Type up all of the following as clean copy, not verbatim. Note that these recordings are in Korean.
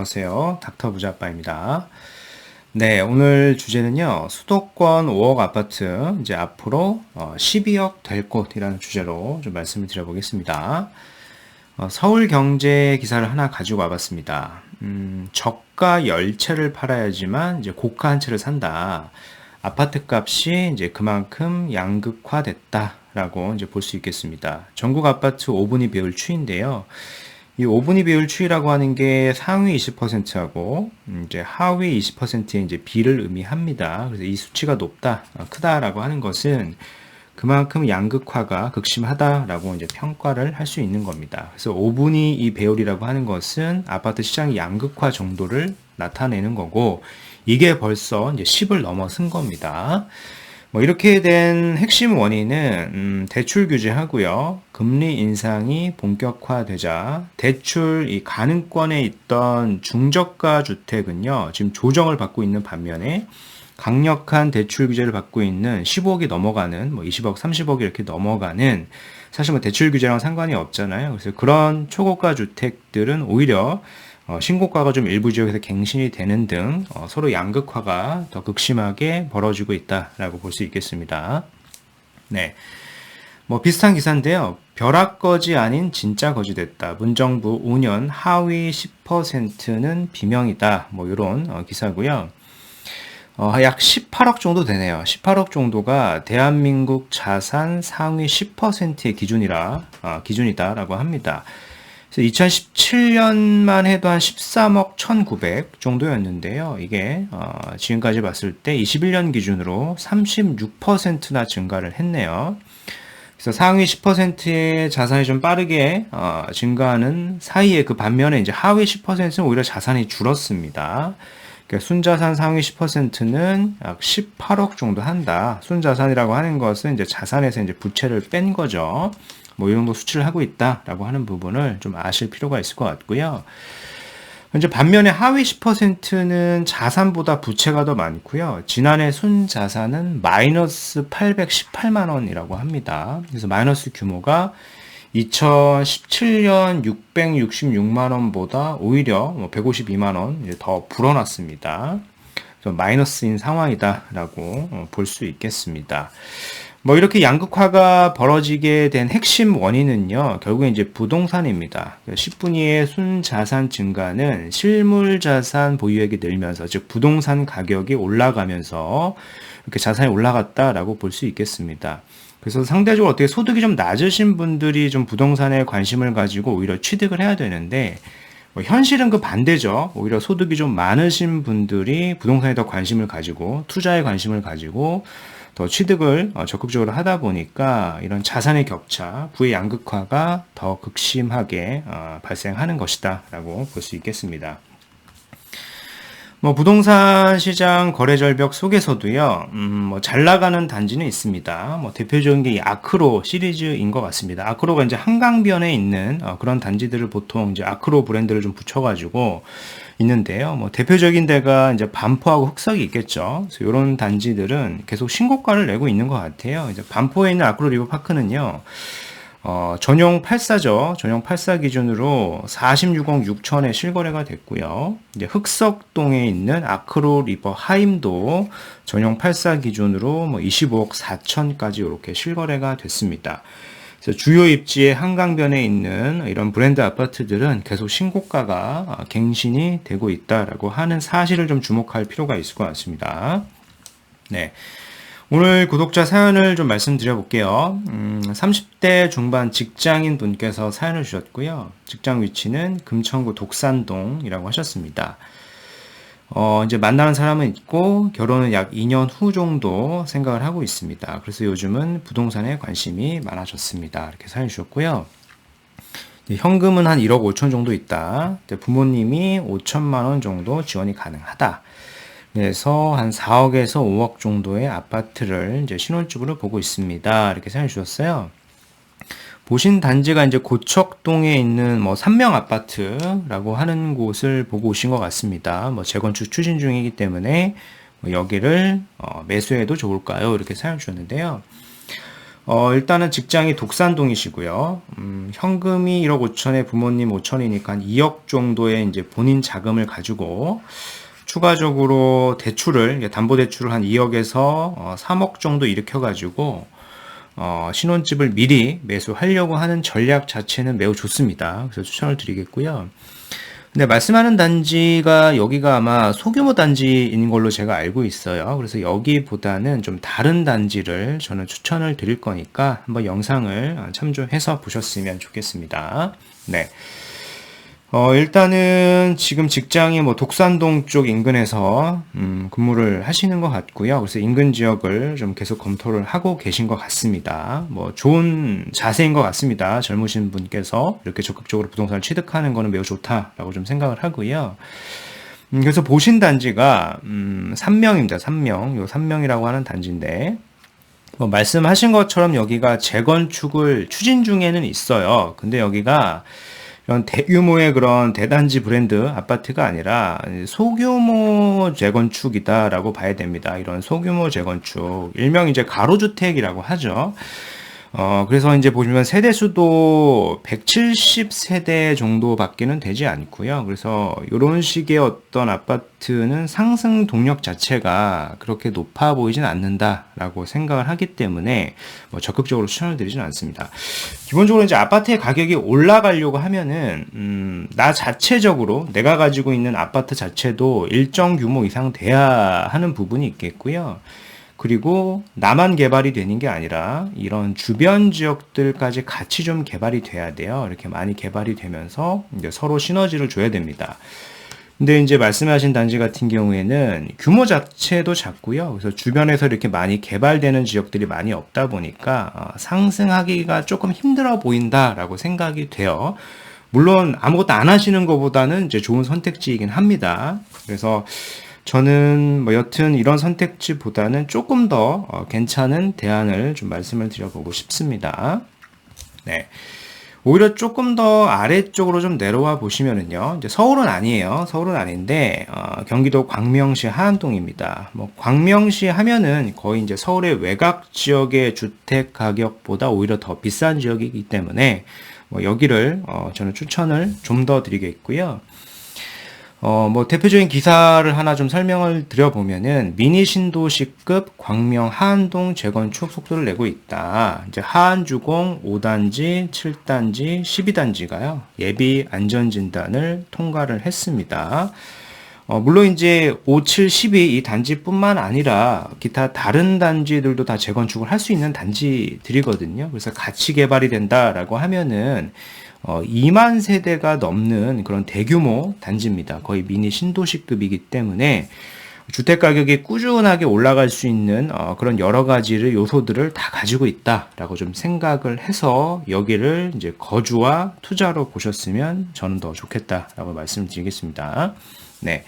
안녕하세요. 닥터 부자빠입니다. 네, 오늘 주제는요, 수도권 5억 아파트, 이제 앞으로 12억 될 곳이라는 주제로 좀 말씀을 드려보겠습니다. 서울 경제 기사를 하나 가지고 와봤습니다. 저가 10채를 팔아야지만 이제 고가 한 채를 산다. 아파트 값이 이제 그만큼 양극화됐다라고 이제 볼 수 있겠습니다. 전국 아파트 5분위 배율 추이인데요. 이 5분위 배율 추이라고 하는 게 상위 20%하고 이제 하위 20%의 이제 비를 의미합니다. 그래서 이 수치가 높다, 크다라고 하는 것은 그만큼 양극화가 극심하다라고 이제 평가를 할 수 있는 겁니다. 그래서 5분위 이 배율이라고 하는 것은 아파트 시장 양극화 정도를 나타내는 거고, 이게 벌써 이제 10을 넘어선 겁니다. 이렇게 된 핵심 원인은 대출 규제하고요. 금리 인상이 본격화되자 대출 이 가능권에 있던 중저가 주택은요. 지금 조정을 받고 있는 반면에 강력한 대출 규제를 받고 있는 15억이 넘어가는 20억, 30억이 이렇게 넘어가는 사실 대출 규제랑 상관이 없잖아요. 그래서 그런 초고가 주택들은 오히려 신고가가 좀 일부 지역에서 갱신이 되는 등 서로 양극화가 더 극심하게 벌어지고 있다라고 볼 수 있겠습니다. 네. 비슷한 기사인데요. 벼락거지 아닌 진짜 거지 됐다. 문정부 5년 하위 10%는 비명이다. 이런 기사고요. 약 18억 정도 되네요. 18억 정도가 대한민국 자산 상위 10%의 기준이다라고 합니다. 그래서 2017년만 해도 한 13억 1,900 정도였는데요. 이게 지금까지 봤을 때 21년 기준으로 36%나 증가를 했네요. 그래서 상위 10%의 자산이 좀 빠르게 증가하는 사이에 그 반면에 이제 하위 10%는 오히려 자산이 줄었습니다. 그러니까 순자산 상위 10%는 약 18억 정도 한다. 순자산이라고 하는 것은 이제 자산에서 이제 부채를 뺀 거죠. 이 정도 수치를 하고 있다라고 하는 부분을 좀 아실 필요가 있을 것 같고요. 이제 반면에 하위 10%는 자산보다 부채가 더 많고요. 지난해 순자산은 마이너스 818만 원이라고 합니다. 그래서 마이너스 규모가 2017년 666만 원보다 오히려 152만 원 더 불어났습니다. 마이너스인 상황이다라고 볼 수 있겠습니다. 이렇게 양극화가 벌어지게 된 핵심 원인은요, 결국에 이제 부동산입니다. 10분위의 순자산 증가는 실물자산 보유액이 늘면서, 즉, 부동산 가격이 올라가면서 이렇게 자산이 올라갔다라고 볼 수 있겠습니다. 그래서 상대적으로 어떻게 소득이 좀 낮으신 분들이 좀 부동산에 관심을 가지고 오히려 취득을 해야 되는데, 현실은 그 반대죠. 오히려 소득이 좀 많으신 분들이 부동산에 더 관심을 가지고, 투자에 관심을 가지고, 더 취득을 적극적으로 하다 보니까 이런 자산의 격차, 부의 양극화가 더 극심하게 발생하는 것이다 라고 볼 수 있겠습니다. 부동산 시장 거래 절벽 속에서도요, 잘 나가는 단지는 있습니다. 대표적인 게 이 아크로 시리즈인 것 같습니다. 아크로가 이제 한강변에 있는 그런 단지들을 보통 이제 아크로 브랜드를 좀 붙여가지고 있는데요. 대표적인 데가 이제 반포하고 흑석이 있겠죠. 그래서 이런 단지들은 계속 신고가를 내고 있는 것 같아요. 이제 반포에 있는 아크로 리버파크는요. 전용 8사죠. 전용 8사 기준으로 46억 6천에 실거래가 됐고요. 이제 흑석동에 있는 아크로 리버 하임도 전용 8사 기준으로 25억 4천까지 이렇게 실거래가 됐습니다. 그래서 주요 입지의 한강변에 있는 이런 브랜드 아파트들은 계속 신고가가 갱신이 되고 있다라고 하는 사실을 좀 주목할 필요가 있을 것 같습니다. 네. 오늘 구독자 사연을 좀 말씀드려 볼게요. 30대 중반 직장인 분께서 사연을 주셨고요. 직장 위치는 금천구 독산동이라고 하셨습니다. 이제 만나는 사람은 있고 결혼은 약 2년 후 정도 생각을 하고 있습니다. 그래서 요즘은 부동산에 관심이 많아졌습니다. 이렇게 사연 주셨고요. 현금은 한 1억 5천 정도 있다. 부모님이 5천만 원 정도 지원이 가능하다. 그래서 한 4억에서 5억 정도의 아파트를 이제 신혼집으로 보고 있습니다. 이렇게 사연 주셨어요. 보신 단지가 이제 고척동에 있는 삼명 아파트라고 하는 곳을 보고 오신 것 같습니다. 재건축 추진 중이기 때문에 여기를 매수해도 좋을까요? 이렇게 사연 주셨는데요. 일단은 직장이 독산동이시고요. 현금이 1억 5천에 부모님 5천이니까 한 2억 정도의 이제 본인 자금을 가지고 추가적으로 대출을, 담보대출을 한 2억에서 3억 정도 일으켜가지고, 신혼집을 미리 매수하려고 하는 전략 자체는 매우 좋습니다. 그래서 추천을 드리겠고요. 근데 말씀하는 단지가 여기가 아마 소규모 단지인 걸로 제가 알고 있어요. 그래서 여기보다는 좀 다른 단지를 저는 추천을 드릴 거니까 한번 영상을 참조해서 보셨으면 좋겠습니다. 네. 일단은 지금 직장이 뭐 독산동 쪽 인근에서 근무를 하시는 것 같고요. 그래서 인근 지역을 좀 계속 검토를 하고 계신 것 같습니다. 뭐 좋은 자세인 것 같습니다. 젊으신 분께서 이렇게 적극적으로 부동산을 취득하는 거는 매우 좋다라고 좀 생각을 하고요. 그래서 보신 단지가 3명입니다. 3명. 요 3명이라고 하는 단지인데 뭐 말씀하신 것처럼 여기가 재건축을 추진 중에는 있어요. 근데 여기가 이런 대규모의 그런 대단지 브랜드 아파트가 아니라 소규모 재건축이다라고 봐야 됩니다. 이런 소규모 재건축, 일명 이제 가로주택이라고 하죠. 그래서 이제 보시면 세대 수도 170세대 정도밖에는 되지 않고요. 그래서 이런 식의 어떤 아파트는 상승 동력 자체가 그렇게 높아 보이진 않는다라고 생각을 하기 때문에 뭐 적극적으로 추천을 드리진 않습니다. 기본적으로 이제 아파트의 가격이 올라가려고 하면은 나 자체적으로 내가 가지고 있는 아파트 자체도 일정 규모 이상 돼야 하는 부분이 있겠고요. 그리고 나만 개발이 되는 게 아니라 이런 주변 지역들까지 같이 좀 개발이 돼야 돼요. 이렇게 많이 개발이 되면서 이제 서로 시너지를 줘야 됩니다. 근데 이제 말씀하신 단지 같은 경우에는 규모 자체도 작고요. 그래서 주변에서 이렇게 많이 개발되는 지역들이 많이 없다 보니까 상승하기가 조금 힘들어 보인다라고 생각이 돼요. 물론 아무것도 안 하시는 것보다는 이제 좋은 선택지이긴 합니다. 그래서 저는 뭐 여튼 이런 선택지보다는 조금 더 괜찮은 대안을 좀 말씀을 드려보고 싶습니다. 네. 오히려 조금 더 아래쪽으로 좀 내려와 보시면은요. 이제 서울은 아니에요. 서울은 아닌데 경기도 광명시 하안동입니다. 뭐 광명시 하면은 거의 이제 서울의 외곽 지역의 주택 가격보다 오히려 더 비싼 지역이기 때문에 뭐 여기를 저는 추천을 좀 더 드리겠고요. 뭐 대표적인 기사를 하나 좀 설명을 드려보면은 미니 신도시급 광명 하안동 재건축 속도를 내고 있다. 이제 하안주공 5단지, 7단지, 12단지가요. 예비 안전진단을 통과를 했습니다. 물론 이제 5, 7, 12 이 단지뿐만 아니라 기타 다른 단지들도 다 재건축을 할 수 있는 단지들이거든요. 그래서 같이 개발이 된다라고 하면은 2만 세대가 넘는 그런 대규모 단지입니다. 거의 미니 신도시급이기 때문에 주택 가격이 꾸준하게 올라갈 수 있는 그런 여러 가지를 요소들을 다 가지고 있다라고 좀 생각을 해서 여기를 이제 거주와 투자로 보셨으면 저는 더 좋겠다라고 말씀드리겠습니다. 네.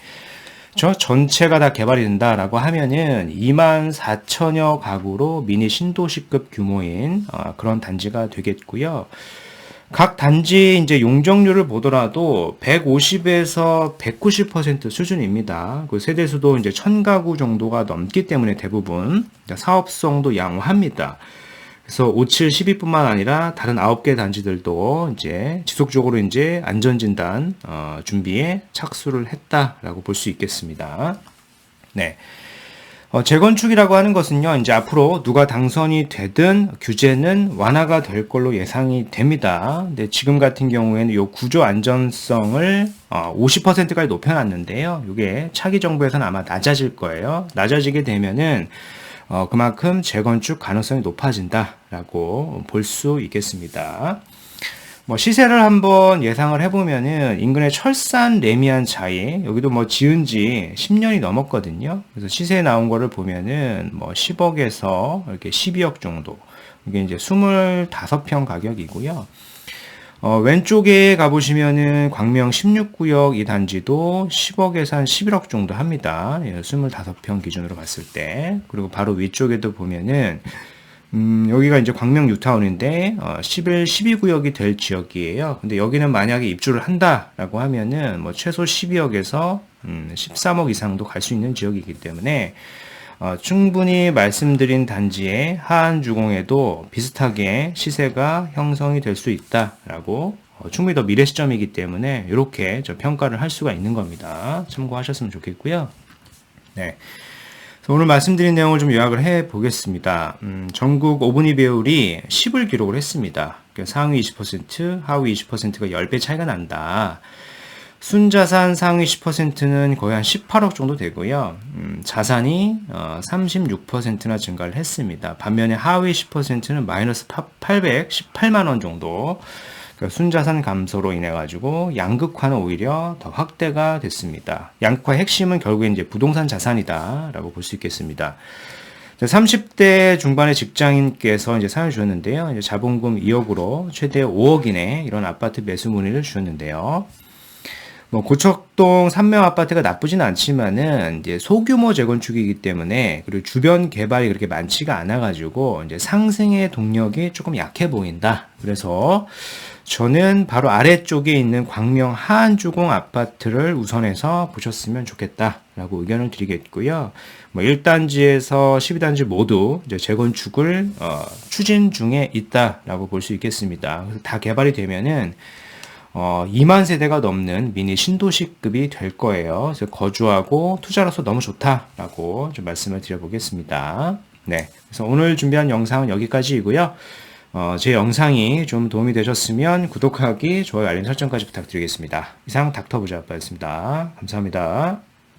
저 전체가 다 개발이 된다라고 하면은 2만 4천여 가구로 미니 신도시급 규모인 그런 단지가 되겠고요. 각 단지 이제 용적률을 보더라도 150에서 190% 수준입니다. 그 세대수도 이제 1000가구 정도가 넘기 때문에 대부분 사업성도 양호합니다. 그래서 57, 12뿐만 아니라 다른 9개 단지들도 이제 지속적으로 이제 안전진단 준비에 착수를 했다라고 볼 수 있겠습니다. 네. 재건축이라고 하는 것은요, 이제 앞으로 누가 당선이 되든 규제는 완화가 될 걸로 예상이 됩니다. 근데 지금 같은 경우에는 이 구조 안전성을 50%까지 높여놨는데요. 이게 차기 정부에서는 아마 낮아질 거예요. 낮아지게 되면은 그만큼 재건축 가능성이 높아진다라고 볼 수 있겠습니다. 뭐 시세를 한번 예상을 해보면은 인근의 철산 레미안 자이 여기도 뭐 지은 지 10년이 넘었거든요. 그래서 시세에 나온 거를 보면은 뭐 10억에서 이렇게 12억 정도. 이게 이제 25평 가격이고요. 왼쪽에 가보시면은 광명 16구역 이 단지도 10억에서 한 11억 정도 합니다. 25평 기준으로 봤을 때. 그리고 바로 위쪽에도 보면은 여기가 이제 광명 뉴타운인데 11, 12구역이 될 지역이에요. 근데 여기는 만약에 입주를 한다라고 하면은 뭐 최소 12억에서 13억 이상도 갈 수 있는 지역이기 때문에 충분히 말씀드린 단지의 하한 주공에도 비슷하게 시세가 형성이 될 수 있다라고 충분히 더 미래 시점이기 때문에 이렇게 평가를 할 수가 있는 겁니다. 참고하셨으면 좋겠고요. 네. 오늘 말씀드린 내용을 좀 요약을 해 보겠습니다. 전국 5분위 배율이 10을 기록을 했습니다. 그러니까 상위 20%, 하위 20%가 10배 차이가 난다. 순자산 상위 10%는 거의 한 18억 정도 되고요. 자산이 36%나 증가를 했습니다. 반면에 하위 10%는 마이너스 818만 원 정도. 그러니까 순자산 감소로 인해 가지고 양극화는 오히려 더 확대가 됐습니다. 양극화의 핵심은 결국엔 이제 부동산 자산이다라고 볼 수 있겠습니다. 30대 중반의 직장인께서 이제 사연을 주셨는데요. 이제 자본금 2억으로 최대 5억 이내 이런 아파트 매수 문의를 주셨는데요. 고척동 3명 아파트가 나쁘진 않지만은 이제 소규모 재건축이기 때문에 그리고 주변 개발이 그렇게 많지가 않아가지고 이제 상승의 동력이 조금 약해 보인다. 그래서 저는 바로 아래쪽에 있는 광명 하안주공 아파트를 우선해서 보셨으면 좋겠다라고 의견을 드리겠고요. 1단지에서 12단지 모두 이제 재건축을 추진 중에 있다라고 볼 수 있겠습니다. 그래서 다 개발이 되면은 2만 세대가 넘는 미니 신도시급이 될 거예요. 그래서 거주하고 투자로서 너무 좋다라고 좀 말씀을 드려보겠습니다. 네. 그래서 오늘 준비한 영상은 여기까지이고요. 제 영상이 좀 도움이 되셨으면 구독하기, 좋아요, 알림 설정까지 부탁드리겠습니다. 이상 닥터부자아빠였습니다. 감사합니다.